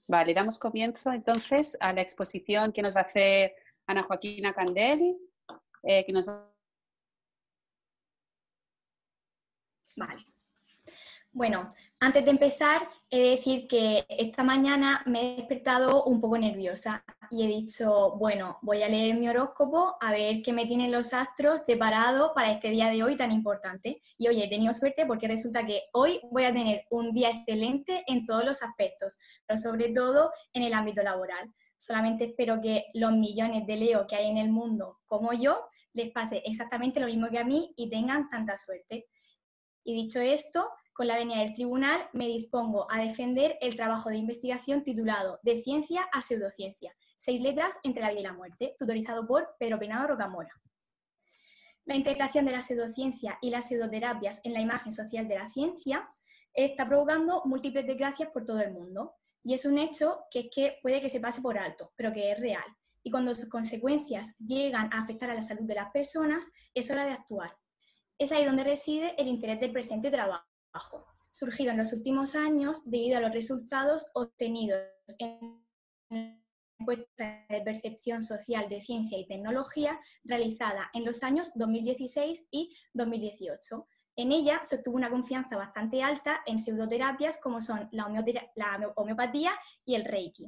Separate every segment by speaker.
Speaker 1: Vale, damos comienzo entonces a la exposición que nos va a hacer Ana Joaquina Candeli, que nos va...
Speaker 2: Vale. Bueno, antes de empezar, he de decir que esta mañana me he despertado un poco nerviosa y he dicho, bueno, voy a leer mi horóscopo a ver qué me tienen los astros deparado para este día de hoy tan importante. Y hoy he tenido suerte porque resulta que hoy voy a tener un día excelente en todos los aspectos, pero sobre todo en el ámbito laboral. Solamente espero que los millones de Leo que hay en el mundo como yo les pase exactamente lo mismo que a mí y tengan tanta suerte. Y dicho esto, con la venia del tribunal me dispongo a defender el trabajo de investigación titulado De ciencia a pseudociencia, 6 letras entre la vida y la muerte, tutorizado por Pedro Peinado Rocamora. La integración de la pseudociencia y las pseudoterapias en la imagen social de la ciencia está provocando múltiples desgracias por todo el mundo. Y es un hecho que puede que se pase por alto, pero que es real. Y cuando sus consecuencias llegan a afectar a la salud de las personas, es hora de actuar. Es ahí donde reside el interés del presente trabajo, surgido en los últimos años debido a los resultados obtenidos en la encuesta de percepción social de ciencia y tecnología realizada en los años 2016 y 2018. En ella se obtuvo una confianza bastante alta en pseudoterapias como son la homeopatía y el Reiki,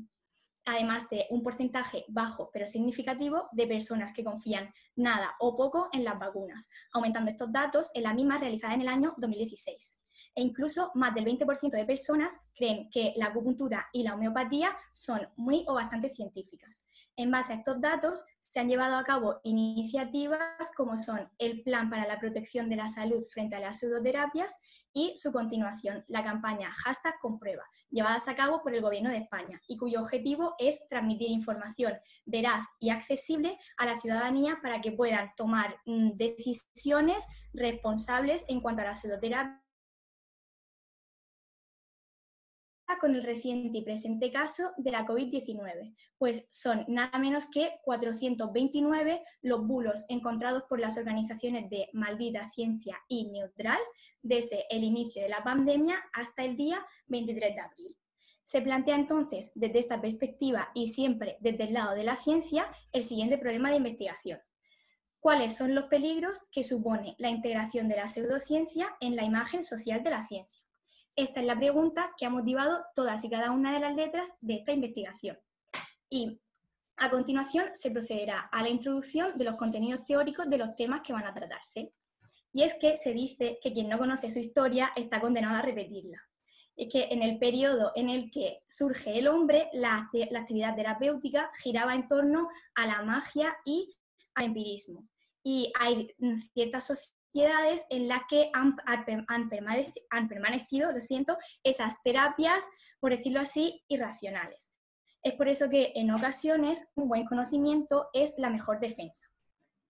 Speaker 2: además de un porcentaje bajo pero significativo de personas que confían nada o poco en las vacunas, aumentando estos datos en la misma realizada en el año 2016. E incluso más del 20% de personas creen que la acupuntura y la homeopatía son muy o bastante científicas. En base a estos datos se han llevado a cabo iniciativas como son el Plan para la Protección de la Salud frente a las pseudoterapias y su continuación, la campaña #Comprueba, llevadas a cabo por el Gobierno de España y cuyo objetivo es transmitir información veraz y accesible a la ciudadanía para que puedan tomar decisiones responsables en cuanto a la pseudoterapia, con el reciente y presente caso de la COVID-19, pues son nada menos que 429 los bulos encontrados por las organizaciones de Maldita Ciencia y Neutral desde el inicio de la pandemia hasta el día 23 de abril. Se plantea entonces, desde esta perspectiva y siempre desde el lado de la ciencia, el siguiente problema de investigación. ¿Cuáles son los peligros que supone la integración de la pseudociencia en la imagen social de la ciencia? Esta es la pregunta que ha motivado todas y cada una de las letras de esta investigación. Y a continuación se procederá a la introducción de los contenidos teóricos de los temas que van a tratarse. Y es que se dice que quien no conoce su historia está condenado a repetirla. Es que en el periodo en el que surge el hombre, la actividad terapéutica giraba en torno a la magia y al empirismo. Y hay ciertas sociedades en las que han permanecido, esas terapias, por decirlo así, irracionales. Es por eso que en ocasiones un buen conocimiento es la mejor defensa.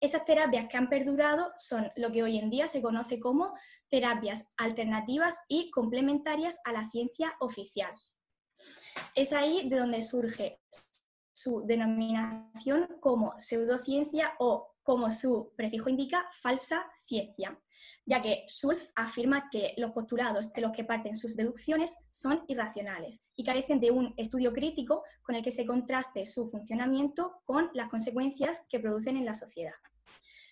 Speaker 2: Esas terapias que han perdurado son lo que hoy en día se conoce como terapias alternativas y complementarias a la ciencia oficial. Es ahí de donde surge su denominación como pseudociencia o, como su prefijo indica, falsa ciencia, ya que Schultz afirma que los postulados de los que parten sus deducciones son irracionales y carecen de un estudio crítico con el que se contraste su funcionamiento con las consecuencias que producen en la sociedad.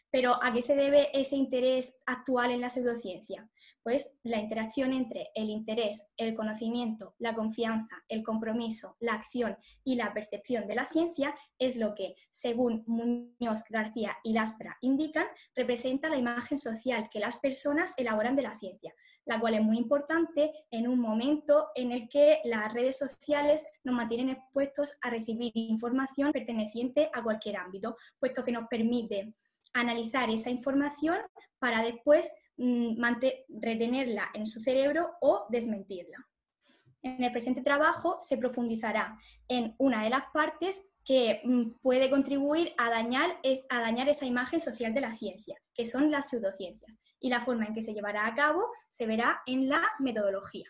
Speaker 2: Pero ¿a qué se debe ese interés actual en la pseudociencia? Pues la interacción entre el interés, el conocimiento, la confianza, el compromiso, la acción y la percepción de la ciencia es lo que, según Muñoz, García y Laspra indican, representa la imagen social que las personas elaboran de la ciencia, la cual es muy importante en un momento en el que las redes sociales nos mantienen expuestos a recibir información perteneciente a cualquier ámbito, puesto que nos permite analizar esa información para después retenerla en su cerebro o desmentirla. En el presente trabajo se profundizará en una de las partes que puede contribuir a dañar esa imagen social de la ciencia, que son las pseudociencias, y la forma en que se llevará a cabo se verá en la metodología.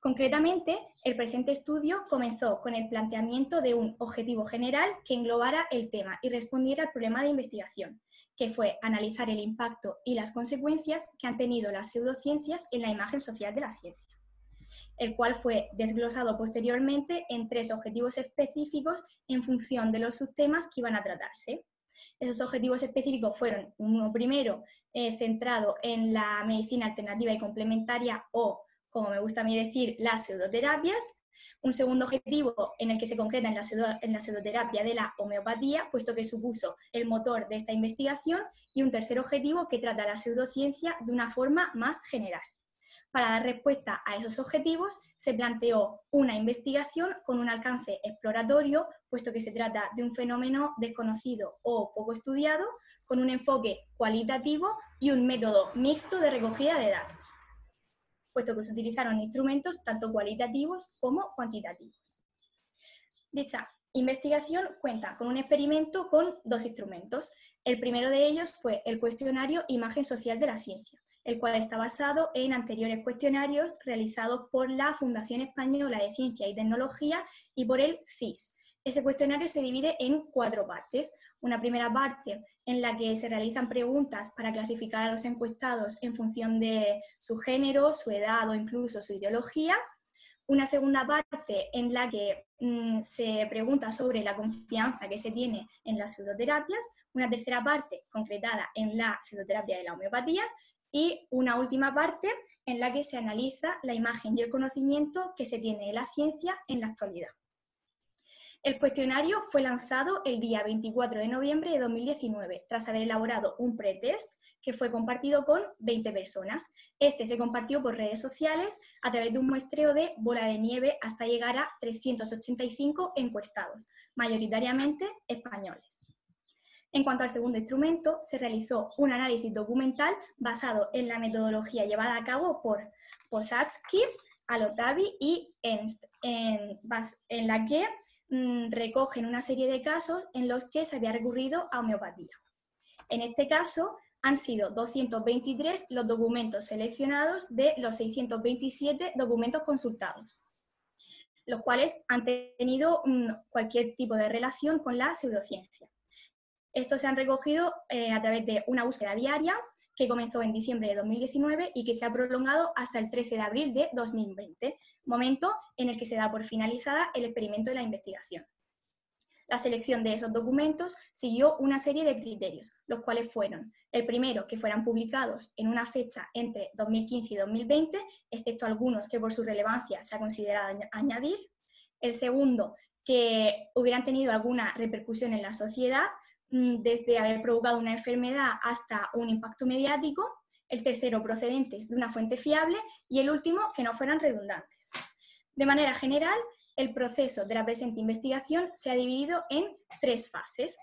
Speaker 2: Concretamente, el presente estudio comenzó con el planteamiento de un objetivo general que englobara el tema y respondiera al problema de investigación, que fue analizar el impacto y las consecuencias que han tenido las pseudociencias en la imagen social de la ciencia. el cual fue desglosado posteriormente en 3 objetivos específicos en función de los subtemas que iban a tratarse. Esos objetivos específicos fueron uno primero centrado en la medicina alternativa y complementaria o, como me gusta a mí decir, las pseudoterapias. Un segundo objetivo en el que se concreta en la pseudoterapia de la homeopatía, puesto que supuso el motor de esta investigación, y un tercer objetivo que trata la pseudociencia de una forma más general. Para dar respuesta a esos objetivos, se planteó una investigación con un alcance exploratorio, puesto que se trata de un fenómeno desconocido o poco estudiado, con un enfoque cualitativo y un método mixto de recogida de datos, puesto que se utilizaron instrumentos tanto cualitativos como cuantitativos. Dicha investigación cuenta con un experimento con 2 instrumentos. El primero de ellos fue el cuestionario Imagen Social de la Ciencia, el cual está basado en anteriores cuestionarios realizados por la Fundación Española de Ciencia y Tecnología y por el CSIS. Ese cuestionario se divide en 4 partes. Una primera parte en la que se realizan preguntas para clasificar a los encuestados en función de su género, su edad o incluso su ideología. Una segunda parte en la que se pregunta sobre la confianza que se tiene en las pseudoterapias. Una tercera parte concretada en la pseudoterapia de la homeopatía. Y una última parte en la que se analiza la imagen y el conocimiento que se tiene de la ciencia en la actualidad. El cuestionario fue lanzado el día 24 de noviembre de 2019, tras haber elaborado un pretest que fue compartido con 20 personas. Este se compartió por redes sociales a través de un muestreo de bola de nieve hasta llegar a 385 encuestados, mayoritariamente españoles. En cuanto al segundo instrumento, se realizó un análisis documental basado en la metodología llevada a cabo por Posadzki, Alotavi y Ernst, en la que recogen una serie de casos en los que se había recurrido a homeopatía. En este caso, han sido 223 los documentos seleccionados de los 627 documentos consultados, los cuales han tenido cualquier tipo de relación con la pseudociencia. Estos se han recogido a través de una búsqueda diaria que comenzó en diciembre de 2019 y que se ha prolongado hasta el 13 de abril de 2020, momento en el que se da por finalizada el experimento de la investigación. La selección de esos documentos siguió una serie de criterios, los cuales fueron: el primero, que fueran publicados en una fecha entre 2015 y 2020, excepto algunos que por su relevancia se ha considerado añadir; el segundo, que hubieran tenido alguna repercusión en la sociedad, desde haber provocado una enfermedad hasta un impacto mediático; el tercero, procedentes de una fuente fiable; y el último, que no fueran redundantes. De manera general, el proceso de la presente investigación se ha dividido en 3 fases.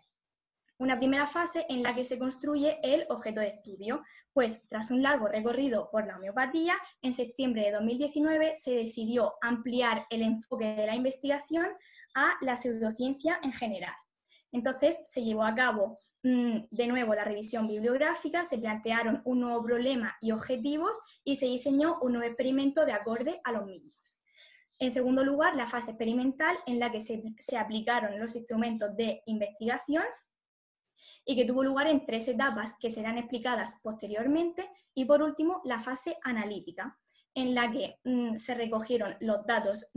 Speaker 2: Una primera fase en la que se construye el objeto de estudio, pues tras un largo recorrido por la homeopatía, en septiembre de 2019 se decidió ampliar el enfoque de la investigación a la pseudociencia en general. Entonces se llevó a cabo de nuevo la revisión bibliográfica, se plantearon un nuevo problema y objetivos y se diseñó un nuevo experimento de acorde a los mismos. En segundo lugar, la fase experimental, en la que se aplicaron los instrumentos de investigación y que tuvo lugar en 3 etapas que serán explicadas posteriormente. Y por último, la fase analítica, en la que se recogieron los datos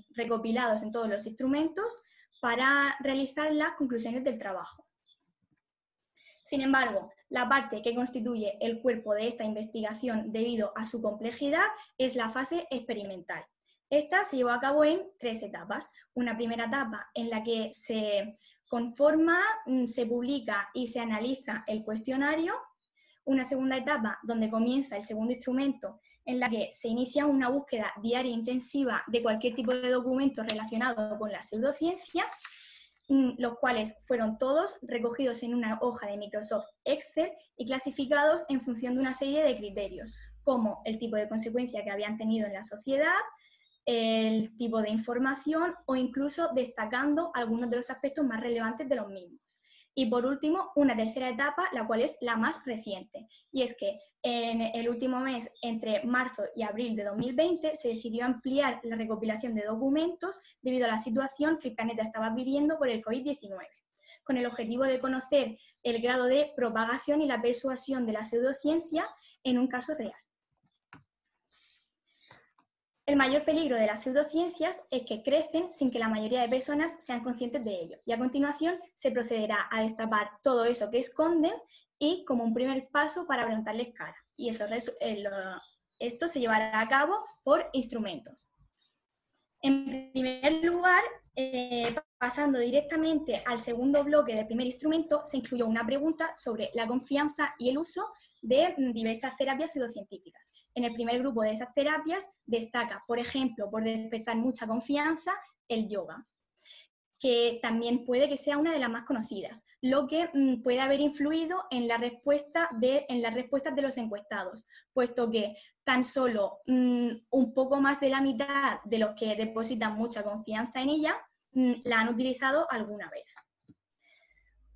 Speaker 2: recopilados en todos los instrumentos para realizar las conclusiones del trabajo. Sin embargo, la parte que constituye el cuerpo de esta investigación debido a su complejidad es la fase experimental. Esta se llevó a cabo en 3 etapas. Una primera etapa en la que se conforma, se publica y se analiza el cuestionario. Una segunda etapa donde comienza el segundo instrumento, en la que se inicia una búsqueda diaria intensiva de cualquier tipo de documento relacionado con la pseudociencia, los cuales fueron todos recogidos en una hoja de Microsoft Excel y clasificados en función de una serie de criterios, como el tipo de consecuencia que habían tenido en la sociedad, el tipo de información o incluso destacando algunos de los aspectos más relevantes de los mismos. Y por último, una tercera etapa, la cual es la más reciente, y es que en el último mes, entre marzo y abril de 2020, se decidió ampliar la recopilación de documentos debido a la situación que el planeta estaba viviendo por el COVID-19, con el objetivo de conocer el grado de propagación y la persuasión de la pseudociencia en un caso real. El mayor peligro de las pseudociencias es que crecen sin que la mayoría de personas sean conscientes de ello, y a continuación se procederá a destapar todo eso que esconden y como un primer paso para plantarles cara. Y esto se llevará a cabo por instrumentos. En primer lugar, pasando directamente al segundo bloque del primer instrumento, se incluyó una pregunta sobre la confianza y el uso de diversas terapias pseudocientíficas. En el primer grupo de esas terapias destaca, por ejemplo, por despertar mucha confianza, el yoga, que también puede que sea una de las más conocidas, lo que puede haber influido en las respuestas de los encuestados, puesto que tan solo un poco más de la mitad de los que depositan mucha confianza en ella la han utilizado alguna vez.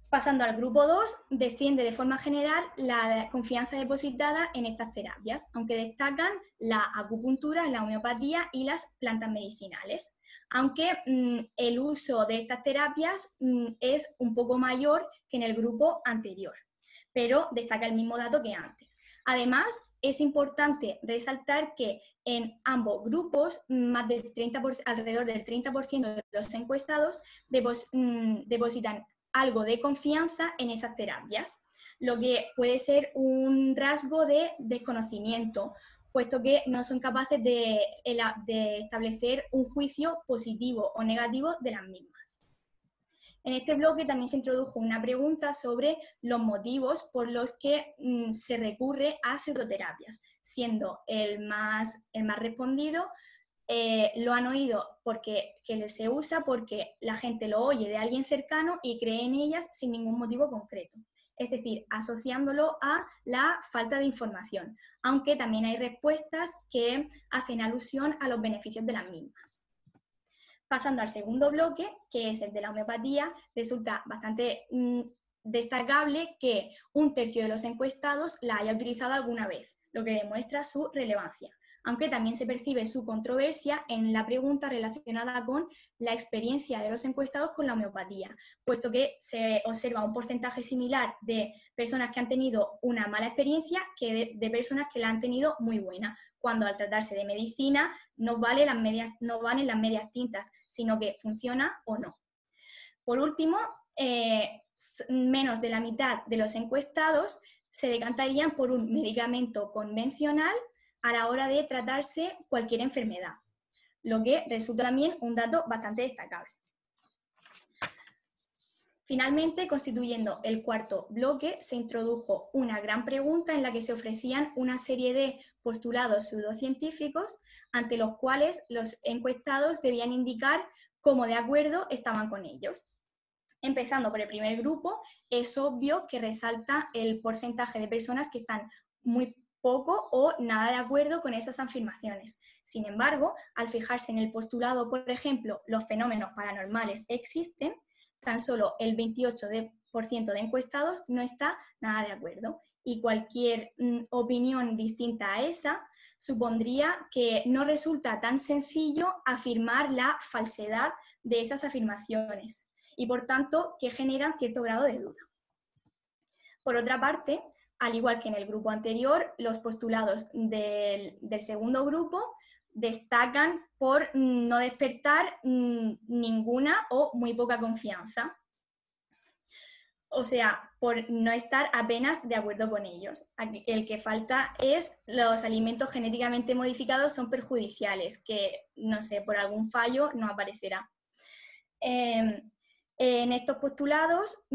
Speaker 2: Pasando al grupo 2, desciende de forma general la confianza depositada en estas terapias, aunque destacan la acupuntura, la homeopatía y las plantas medicinales, aunque el uso de estas terapias es un poco mayor que en el grupo anterior, pero destaca el mismo dato que antes. Además, es importante resaltar que en ambos grupos, alrededor del 30% de los encuestados depositan algo de confianza en esas terapias, lo que puede ser un rasgo de desconocimiento, puesto que no son capaces de establecer un juicio positivo o negativo de las mismas. En este bloque también se introdujo una pregunta sobre los motivos por los que se recurre a pseudoterapias, siendo el más respondido lo han oído porque se usa porque la gente lo oye de alguien cercano y cree en ellas sin ningún motivo concreto. Es decir, asociándolo a la falta de información, aunque también hay respuestas que hacen alusión a los beneficios de las mismas. Pasando al segundo bloque, que es el de la homeopatía, resulta bastante destacable que un tercio de los encuestados la haya utilizado alguna vez, lo que demuestra su relevancia, aunque también se percibe su controversia en la pregunta relacionada con la experiencia de los encuestados con la homeopatía, puesto que se observa un porcentaje similar de personas que han tenido una mala experiencia que de personas que la han tenido muy buena, cuando al tratarse de medicina no valen las medias tintas, sino que funciona o no. Por último, menos de la mitad de los encuestados se decantarían por un medicamento convencional a la hora de tratarse cualquier enfermedad, lo que resulta también un dato bastante destacable. Finalmente, constituyendo el cuarto bloque, se introdujo una gran pregunta en la que se ofrecían una serie de postulados pseudocientíficos ante los cuales los encuestados debían indicar cómo de acuerdo estaban con ellos. Empezando por el primer grupo, es obvio que resalta el porcentaje de personas que están muy poco o nada de acuerdo con esas afirmaciones. Sin embargo, al fijarse en el postulado, por ejemplo, los fenómenos paranormales existen, tan solo el 28% de encuestados no está nada de acuerdo. Y cualquier opinión distinta a esa supondría que no resulta tan sencillo afirmar la falsedad de esas afirmaciones y, por tanto, que generan cierto grado de duda. Por otra parte, al igual que en el grupo anterior, los postulados del segundo grupo destacan por no despertar ninguna o muy poca confianza. O sea, por no estar apenas de acuerdo con ellos. El que falta es los alimentos genéticamente modificados son perjudiciales, que, no sé, por algún fallo no aparecerá. En estos postulados,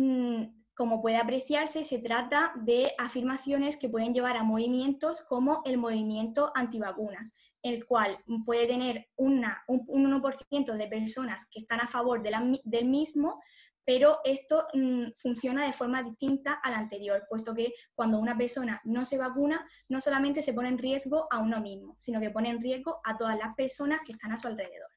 Speaker 2: como puede apreciarse, se trata de afirmaciones que pueden llevar a movimientos como el movimiento antivacunas, el cual puede tener un 1% de personas que están a favor del mismo, pero esto funciona de forma distinta a la anterior, puesto que cuando una persona no se vacuna, no solamente se pone en riesgo a uno mismo, sino que pone en riesgo a todas las personas que están a su alrededor.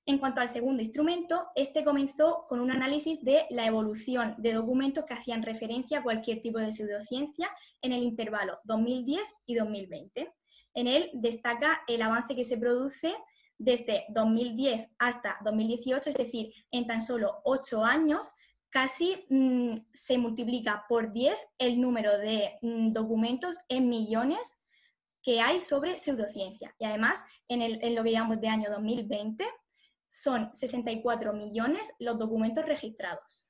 Speaker 2: En cuanto al segundo instrumento, este comenzó con un análisis de la evolución de documentos que hacían referencia a cualquier tipo de pseudociencia en el intervalo 2010 y 2020. En él destaca el avance que se produce desde 2010 hasta 2018, es decir, en tan solo 8 años, casi se multiplica por 10 el número de documentos en millones que hay sobre pseudociencia. Y además, en lo que llamamos de año 2020, son 64 millones los documentos registrados.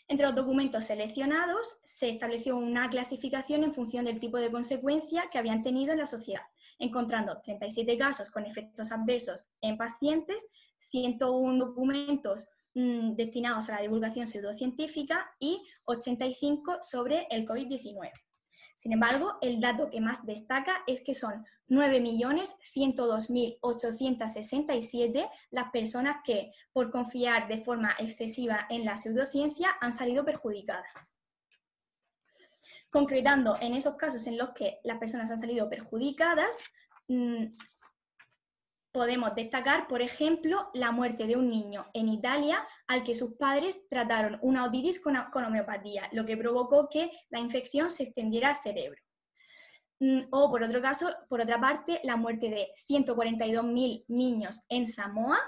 Speaker 2: Entre los documentos seleccionados se estableció una clasificación en función del tipo de consecuencia que habían tenido en la sociedad, encontrando 37 casos con efectos adversos en pacientes, 101 documentos destinados a la divulgación pseudocientífica y 85 sobre el COVID-19. Sin embargo, el dato que más destaca es que son 9.102.867 las personas que, por confiar de forma excesiva en la pseudociencia, han salido perjudicadas. Concretando en esos casos en los que las personas han salido perjudicadas, podemos destacar, por ejemplo, la muerte de un niño en Italia al que sus padres trataron una otitis con homeopatía, lo que provocó que la infección se extendiera al cerebro. O, por otra parte, la muerte de 142.000 niños en Samoa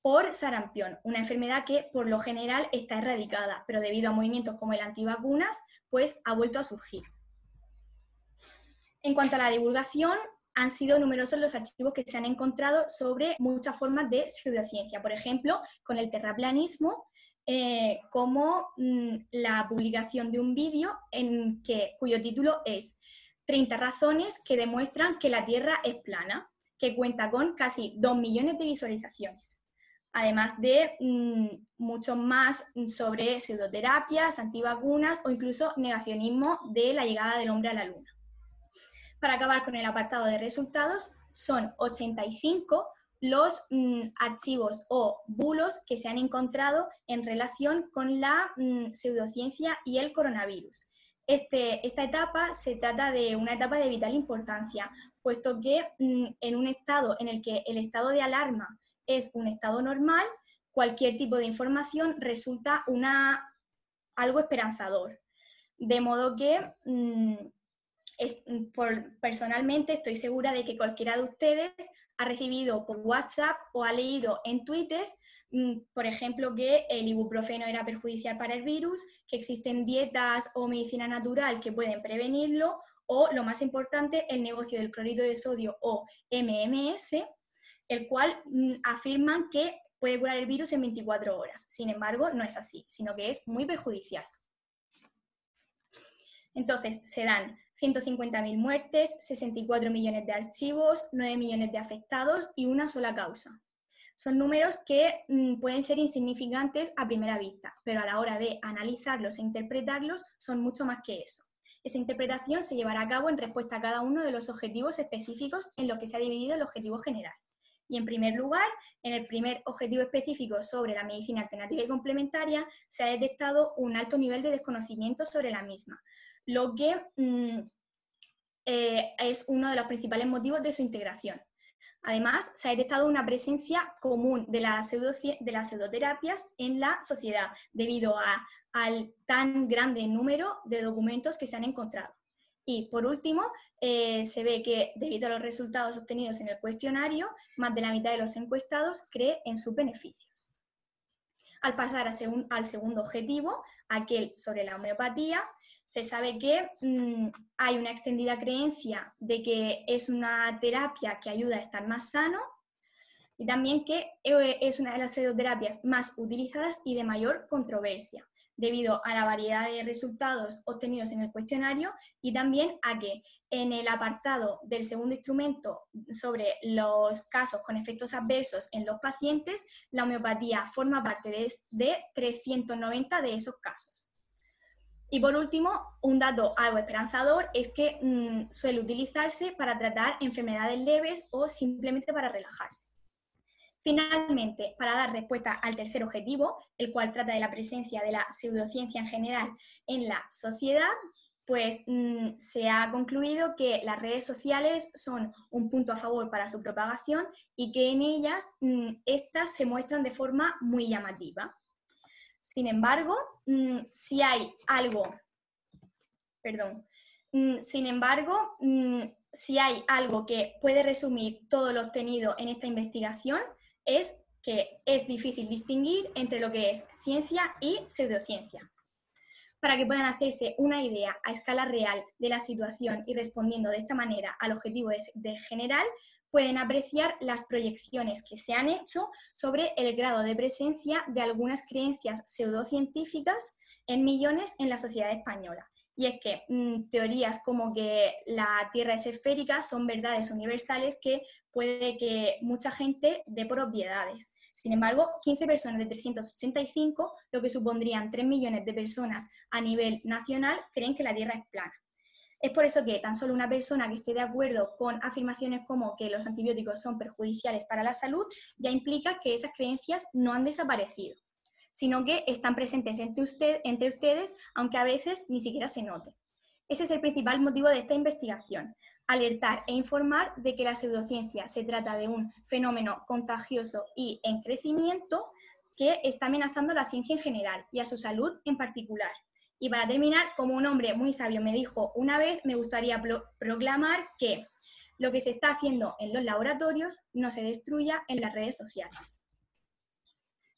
Speaker 2: por sarampión, una enfermedad que por lo general está erradicada, pero debido a movimientos como el antivacunas, pues ha vuelto a surgir. En cuanto a la divulgación, han sido numerosos los archivos que se han encontrado sobre muchas formas de pseudociencia, por ejemplo, con el terraplanismo, como la publicación de un vídeo cuyo título es 30 razones que demuestran que la Tierra es plana, que cuenta con casi 2 millones de visualizaciones. Además de muchos más sobre pseudoterapias, antivacunas o incluso negacionismo de la llegada del hombre a la Luna. Para acabar con el apartado de resultados, son 85 los archivos o bulos que se han encontrado en relación con la pseudociencia y el coronavirus. Esta etapa se trata de una etapa de vital importancia, puesto que en un estado en el que el estado de alarma es un estado normal, cualquier tipo de información resulta algo esperanzador. De modo que personalmente estoy segura de que cualquiera de ustedes ha recibido por WhatsApp o ha leído en Twitter, por ejemplo, que el ibuprofeno era perjudicial para el virus, que existen dietas o medicina natural que pueden prevenirlo, o, lo más importante, el negocio del cloruro de sodio o MMS, el cual afirman que puede curar el virus en 24 horas. Sin embargo, no es así, sino que es muy perjudicial. Entonces, se dan 150.000 muertes, 64 millones de archivos, 9 millones de afectados y una sola causa. Son números que pueden ser insignificantes a primera vista, pero a la hora de analizarlos e interpretarlos son mucho más que eso. Esa interpretación se llevará a cabo en respuesta a cada uno de los objetivos específicos en los que se ha dividido el objetivo general. Y en primer lugar, en el primer objetivo específico sobre la medicina alternativa y complementaria, se ha detectado un alto nivel de desconocimiento sobre la misma, lo que es uno de los principales motivos de su integración. Además, se ha detectado una presencia común de las pseudoterapias en la sociedad, debido al tan grande número de documentos que se han encontrado. Y, por último, se ve que, debido a los resultados obtenidos en el cuestionario, más de la mitad de los encuestados cree en sus beneficios. Al pasar al segundo objetivo, aquel sobre la homeopatía, se sabe que hay una extendida creencia de que es una terapia que ayuda a estar más sano y también que es una de las pseudoterapias más utilizadas y de mayor controversia, debido a la variedad de resultados obtenidos en el cuestionario y también a que en el apartado del segundo instrumento sobre los casos con efectos adversos en los pacientes, la homeopatía forma parte de 390 de esos casos. Y por último, un dato algo esperanzador es que suele utilizarse para tratar enfermedades leves o simplemente para relajarse. Finalmente, para dar respuesta al tercer objetivo, el cual trata de la presencia de la pseudociencia en general en la sociedad, pues se ha concluido que las redes sociales son un punto a favor para su propagación y que en ellas estas se muestran de forma muy llamativa. Sin embargo, si hay algo que puede resumir todo lo obtenido en esta investigación, es que es difícil distinguir entre lo que es ciencia y pseudociencia. para que puedan hacerse una idea a escala real de la situación y respondiendo de esta manera al objetivo de general, pueden apreciar las proyecciones que se han hecho sobre el grado de presencia de algunas creencias pseudocientíficas en millones en la sociedad española. Y es que teorías como que la Tierra es esférica son verdades universales que puede que mucha gente dé por obviedades. Sin embargo, 15 personas de 385, lo que supondrían 3 millones de personas a nivel nacional, creen que la Tierra es plana. Es por eso que tan solo una persona que esté de acuerdo con afirmaciones como que los antibióticos son perjudiciales para la salud ya implica que esas creencias no han desaparecido, sino que están presentes entre ustedes, aunque a veces ni siquiera se note. Ese es el principal motivo de esta investigación, alertar e informar de que la pseudociencia se trata de un fenómeno contagioso y en crecimiento que está amenazando a la ciencia en general y a su salud en particular. Y para terminar, como un hombre muy sabio me dijo una vez, me gustaría proclamar que lo que se está haciendo en los laboratorios no se destruya en las redes sociales.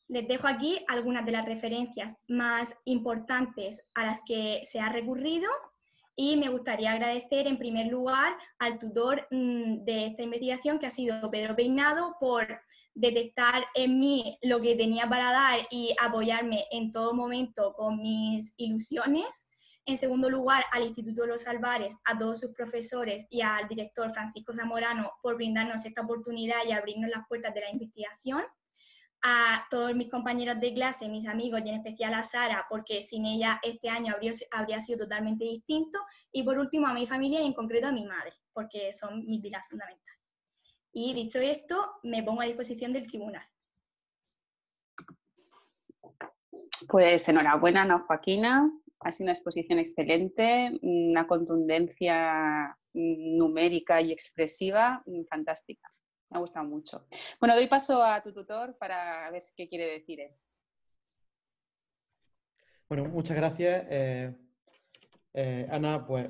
Speaker 2: Les dejo aquí algunas de las referencias más importantes a las que se ha recurrido y me gustaría agradecer en primer lugar al tutor de esta investigación, que ha sido Pedro Peinado, por detectar en mí lo que tenía para dar y apoyarme en todo momento con mis ilusiones. En segundo lugar, al Instituto Los Albares, a todos sus profesores y al director Francisco Zamorano por brindarnos esta oportunidad y abrirnos las puertas de la investigación. A todos mis compañeros de clase, mis amigos y en especial a Sara, porque sin ella este año habría sido totalmente distinto. Y por último a mi familia y en concreto a mi madre, porque son mi pilar fundamental. Y dicho esto, me pongo a disposición del tribunal.
Speaker 1: Pues enhorabuena, Ana Joaquina. Ha sido una exposición excelente, una contundencia numérica y expresiva fantástica. Me ha gustado mucho. Bueno, doy paso a tu tutor para ver qué quiere decir él.
Speaker 3: Bueno, muchas gracias. Ana, pues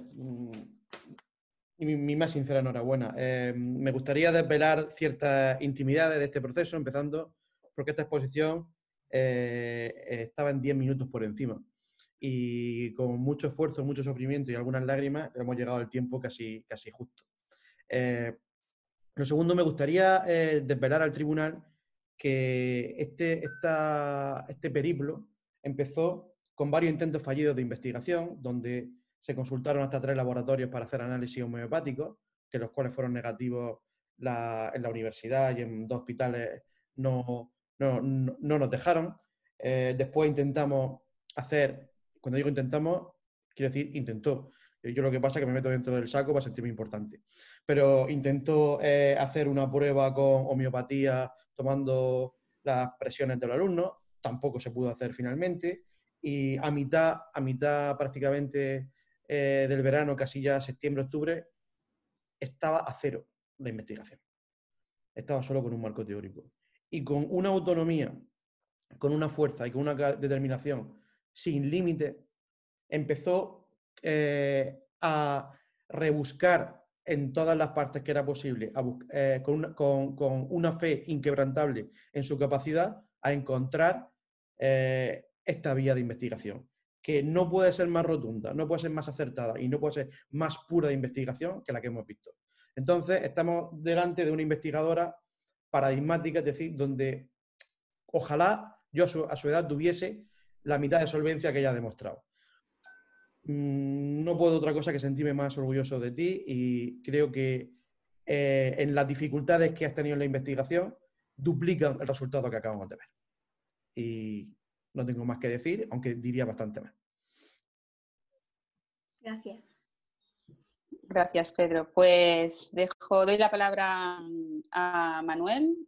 Speaker 3: mi más sincera enhorabuena. Me gustaría desvelar ciertas intimidades de este proceso, empezando porque esta exposición estaba en 10 minutos por encima. Y con mucho esfuerzo, mucho sufrimiento y algunas lágrimas hemos llegado al tiempo casi justo. Lo segundo, me gustaría desvelar al tribunal que este periplo empezó con varios intentos fallidos de investigación, donde se consultaron hasta 3 laboratorios para hacer análisis homeopáticos, que los cuales fueron negativos en la universidad y en 2 hospitales no nos dejaron. Después intentamos hacer, cuando digo intentamos, quiero decir intentó. Yo lo que pasa es que me meto dentro del saco para sentirme importante. Pero intentó hacer una prueba con homeopatía tomando las presiones del alumno. Tampoco se pudo hacer finalmente. Y a mitad prácticamente del verano, casi ya septiembre, octubre, estaba a cero la investigación. Estaba solo con un marco teórico. Y con una autonomía, con una fuerza y con una determinación sin límite, empezó a rebuscar en todas las partes que era posible, con una fe inquebrantable en su capacidad, a encontrar esta vía de investigación, que no puede ser más rotunda, no puede ser más acertada y no puede ser más pura de investigación que la que hemos visto. Entonces, estamos delante de una investigadora paradigmática, es decir, donde ojalá yo a su edad tuviese la mitad de solvencia que ella ha demostrado. No puedo otra cosa que sentirme más orgulloso de ti y creo que en las dificultades que has tenido en la investigación duplican el resultado que acabamos de ver. Y no tengo más que decir, aunque diría bastante más.
Speaker 2: Gracias.
Speaker 1: Gracias, Pedro. Pues doy la palabra a Manuel,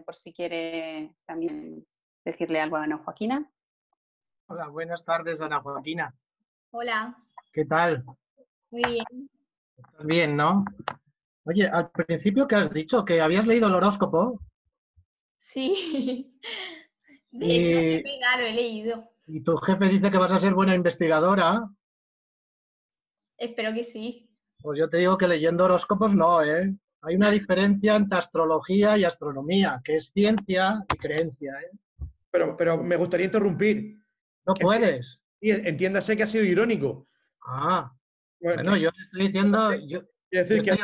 Speaker 1: por si quiere también decirle algo a Ana Joaquina.
Speaker 4: Hola, buenas tardes, Ana Joaquina.
Speaker 2: Hola.
Speaker 4: ¿Qué tal?
Speaker 2: Muy bien.
Speaker 4: ¿Estás bien, no? Oye, al principio que has dicho que habías leído el horóscopo.
Speaker 2: Sí. De hecho,
Speaker 4: Y,
Speaker 2: es verdad, lo he leído.
Speaker 4: y tu jefe dice que vas a ser buena investigadora.
Speaker 2: Espero que sí.
Speaker 4: Pues yo te digo que leyendo horóscopos no, ¿eh? Hay una diferencia entre astrología y astronomía, que es ciencia y creencia, ¿eh?
Speaker 3: Pero me gustaría interrumpir.
Speaker 4: No puedes.
Speaker 3: Y entiéndase que ha sido irónico.
Speaker 4: Ah,
Speaker 3: Pues
Speaker 4: bueno, yo estoy diciendo...
Speaker 3: quiere decir
Speaker 4: yo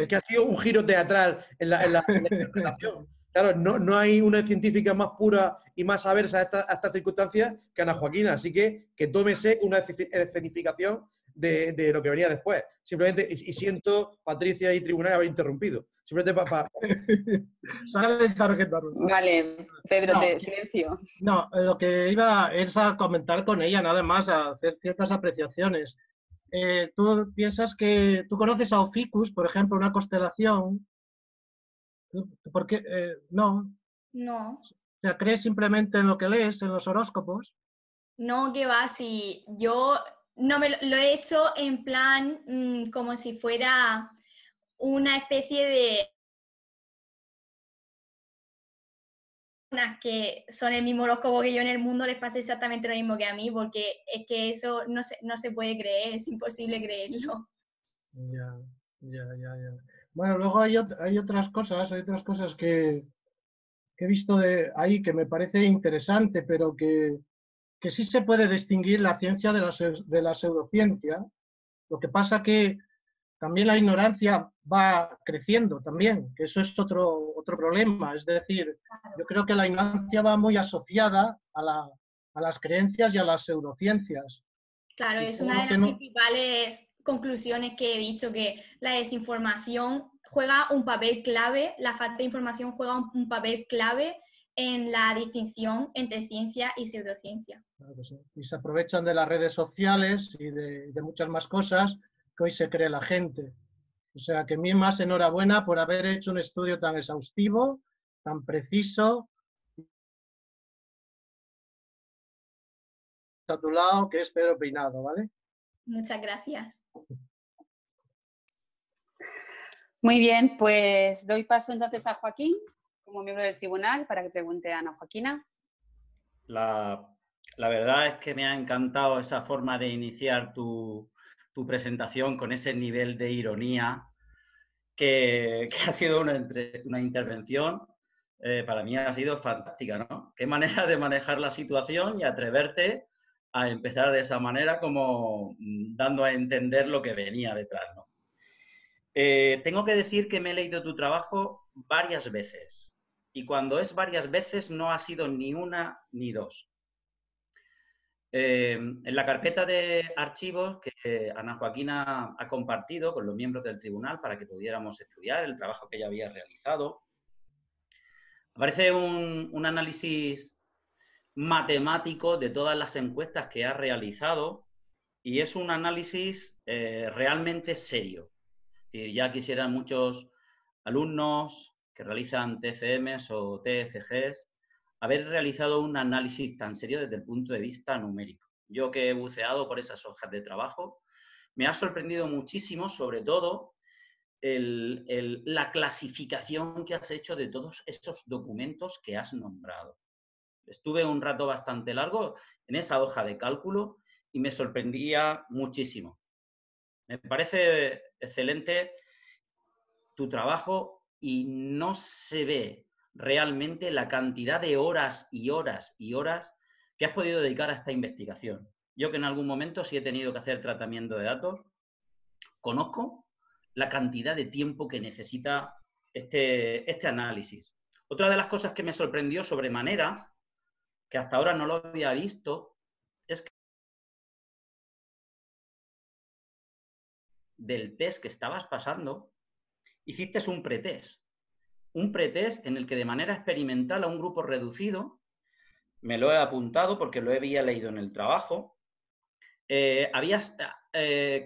Speaker 3: que ha sido un giro teatral en la interpretación. Claro, no hay una científica más pura y más aversa a estas circunstancias que Ana Joaquina, así que tómese una escenificación de lo que venía después. Simplemente, y siento, Patricia y Tribunal, haber interrumpido. Simplemente para...
Speaker 4: ¿Sabes tarjeta roja?
Speaker 1: Vale, Pedro,
Speaker 4: No,
Speaker 1: silencio.
Speaker 4: no, lo que iba es a comentar con ella, nada más, a hacer ciertas apreciaciones. Tú piensas que... Tú conoces a Oficus, por ejemplo, una constelación. ¿Por qué? No.
Speaker 2: No,
Speaker 4: O sea, ¿crees simplemente en lo que lees, en los horóscopos?
Speaker 2: no, que va, si yo no me lo he hecho en plan como si fuera una especie de que son el mismo horóscopo que yo en el mundo les pasa exactamente lo mismo que a mí, porque es que eso no se puede creer, es imposible creerlo.
Speaker 4: Ya, ya. Bueno, luego hay otras cosas que he visto de ahí que me parece interesante, pero que sí se puede distinguir la ciencia de la pseudociencia. Lo que pasa que también la ignorancia va creciendo también, que eso es otro problema. Es decir, yo creo que la ignorancia va muy asociada a las creencias y a las pseudociencias.
Speaker 2: Claro,
Speaker 4: Y
Speaker 2: es
Speaker 4: todo
Speaker 2: una
Speaker 4: lo
Speaker 2: de
Speaker 4: que
Speaker 2: las
Speaker 4: no,
Speaker 2: principales conclusiones que he dicho, que la desinformación juega un papel clave, la falta de información juega un papel clave en la distinción entre ciencia y pseudociencia.
Speaker 4: claro que sí. Y se aprovechan de las redes sociales y de muchas más cosas que hoy se cree la gente. O sea que mil más enhorabuena por haber hecho un estudio tan exhaustivo, tan preciso, a tu lado, que es Pedro Peinado, ¿vale?
Speaker 2: Muchas gracias.
Speaker 1: Muy bien, pues doy paso entonces a Joaquín, como miembro del tribunal, para que pregunte a Ana Joaquina.
Speaker 5: La verdad es que me ha encantado esa forma de iniciar tu presentación con ese nivel de ironía que ha sido una intervención, para mí ha sido fantástica, ¿no? Qué manera de manejar la situación y atreverte a empezar de esa manera, como dando a entender lo que venía detrás, ¿no? Tengo que decir que me he leído tu trabajo varias veces, y cuando es varias veces no ha sido ni una ni dos. En la carpeta de archivos que Ana Joaquina ha compartido con los miembros del tribunal para que pudiéramos estudiar el trabajo que ella había realizado, aparece un análisis matemático de todas las encuestas que ha realizado, y es un análisis realmente serio. Es decir, ya quisieran muchos alumnos que realizan TFMs o TFGs haber realizado un análisis tan serio desde el punto de vista numérico. Yo que he buceado por esas hojas de trabajo, me ha sorprendido muchísimo, sobre todo, la clasificación que has hecho de todos esos documentos que has nombrado. Estuve un rato bastante largo en esa hoja de cálculo y me sorprendía muchísimo. Me parece excelente tu trabajo y no se ve realmente la cantidad de horas y horas y horas que has podido dedicar a esta investigación. Yo que en algún momento sí he tenido que hacer tratamiento de datos, conozco la cantidad de tiempo que necesita este análisis. Otra de las cosas que me sorprendió sobremanera, que hasta ahora no lo había visto, es que del test que estabas pasando, hiciste un pretest. Un pretest en el que de manera experimental a un grupo reducido, me lo he apuntado porque lo había leído en el trabajo, habías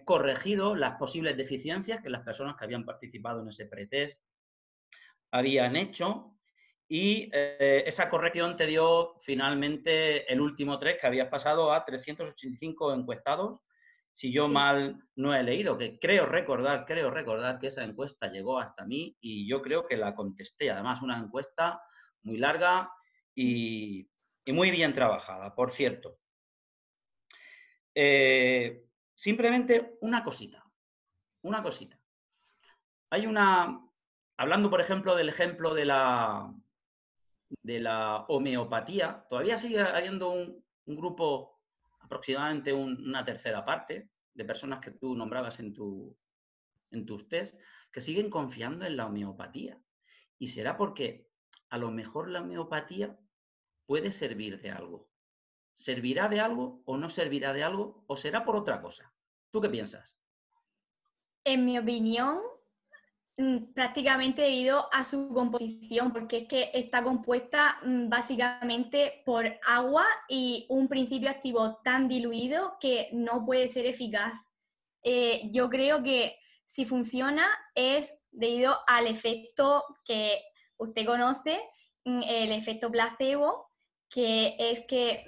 Speaker 5: corregido las posibles deficiencias que las personas que habían participado en ese pretest habían hecho, y esa corrección te dio finalmente el último test, que habías pasado a 385 encuestados, si yo mal no he leído, que creo recordar que esa encuesta llegó hasta mí y yo creo que la contesté. Además, una encuesta muy larga y muy bien trabajada, por cierto. Simplemente una cosita. Hablando, por ejemplo, del ejemplo de la homeopatía, todavía sigue habiendo un grupo aproximadamente una tercera parte de personas que tú nombrabas en tus test, que siguen confiando en la homeopatía. Y será porque a lo mejor la homeopatía puede servir de algo. ¿Servirá de algo o no servirá de algo o será por otra cosa? ¿Tú qué piensas?
Speaker 2: En mi opinión, prácticamente debido a su composición, porque es que está compuesta básicamente por agua y un principio activo tan diluido que no puede ser eficaz. Yo creo que si funciona es debido al efecto que usted conoce, el efecto placebo, que es que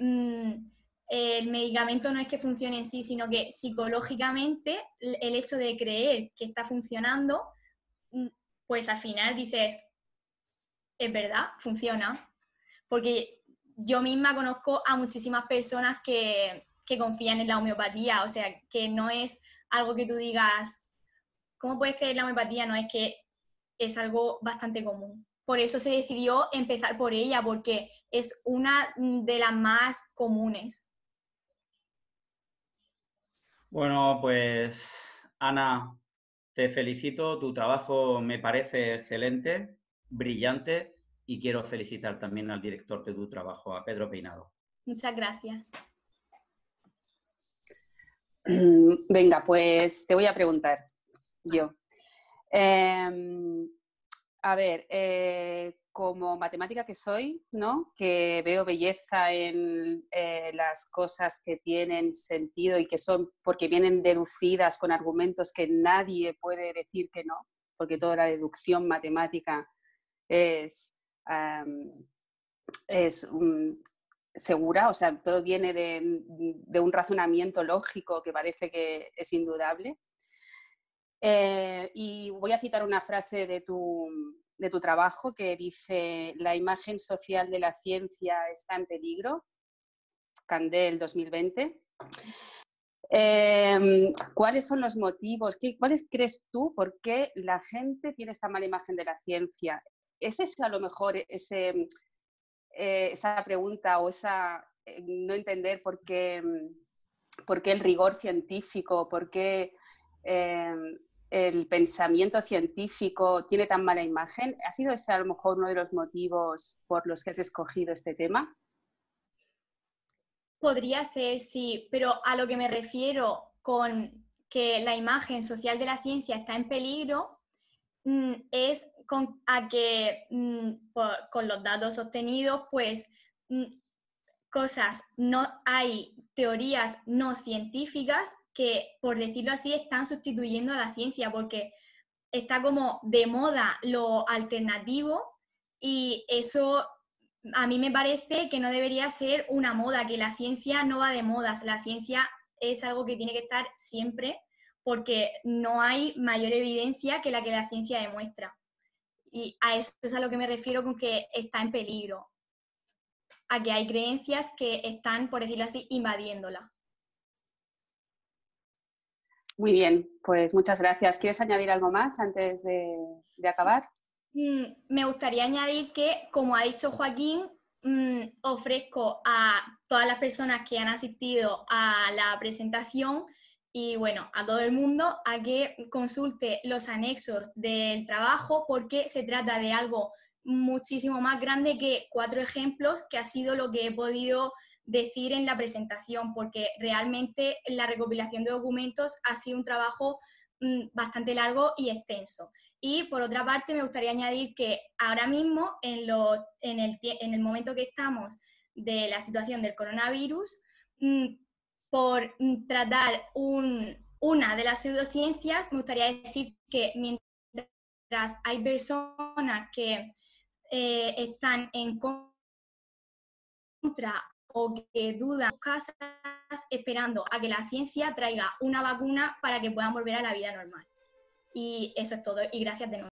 Speaker 2: el medicamento no es que funcione en sí, sino que psicológicamente el hecho de creer que está funcionando, pues al final dices, es verdad, funciona. Porque yo misma conozco a muchísimas personas que confían en la homeopatía, o sea, que no es algo que tú digas, ¿cómo puedes creer en la homeopatía? No, es que es algo bastante común. Por eso se decidió empezar por ella, porque es una de las más comunes.
Speaker 5: Bueno, pues Ana, te felicito, tu trabajo me parece excelente, brillante, y quiero felicitar también al director de tu trabajo, a Pedro Peinado.
Speaker 2: Muchas gracias.
Speaker 1: Venga, pues te voy a preguntar yo. A ver, como matemática que soy, ¿no? Que veo belleza en las cosas que tienen sentido y que son porque vienen deducidas con argumentos que nadie puede decir que no, porque toda la deducción matemática es segura, o sea, todo viene de un razonamiento lógico que parece que es indudable. Y voy a citar una frase de tu trabajo que dice: la imagen social de la ciencia está en peligro, Candel 2020. ¿Cuáles son los motivos? ¿Cuáles crees tú por qué la gente tiene esta mala imagen de la ciencia? ¿Es ese a lo mejor esa pregunta o no entender por qué el rigor científico, por qué el pensamiento científico tiene tan mala imagen? ¿Ha sido ese a lo mejor uno de los motivos por los que has escogido este tema?
Speaker 2: Podría ser, sí, pero a lo que me refiero con que la imagen social de la ciencia está en peligro es a que con los datos obtenidos, pues hay teorías no científicas que, por decirlo así, están sustituyendo a la ciencia, porque está como de moda lo alternativo y eso a mí me parece que no debería ser una moda, que la ciencia no va de modas, la ciencia es algo que tiene que estar siempre porque no hay mayor evidencia que la ciencia demuestra. Y a eso es a lo que me refiero con que está en peligro, a que hay creencias que están, por decirlo así, invadiéndola.
Speaker 1: Muy bien, pues muchas gracias. ¿Quieres añadir algo más antes de acabar?
Speaker 2: Me gustaría añadir que, como ha dicho Joaquín, ofrezco a todas las personas que han asistido a la presentación y bueno, a todo el mundo a que consulte los anexos del trabajo, porque se trata de algo muchísimo más grande que 4 ejemplos, que ha sido lo que he podido decir en la presentación, porque realmente la recopilación de documentos ha sido un trabajo bastante largo y extenso. Y por otra parte, me gustaría añadir que ahora mismo, en el momento que estamos de la situación del coronavirus, por tratar una de las pseudociencias, me gustaría decir que mientras hay personas que están en contra o que dudan en sus casas, esperando a que la ciencia traiga una vacuna para que puedan volver a la vida normal. Y eso es todo, y gracias de nuevo.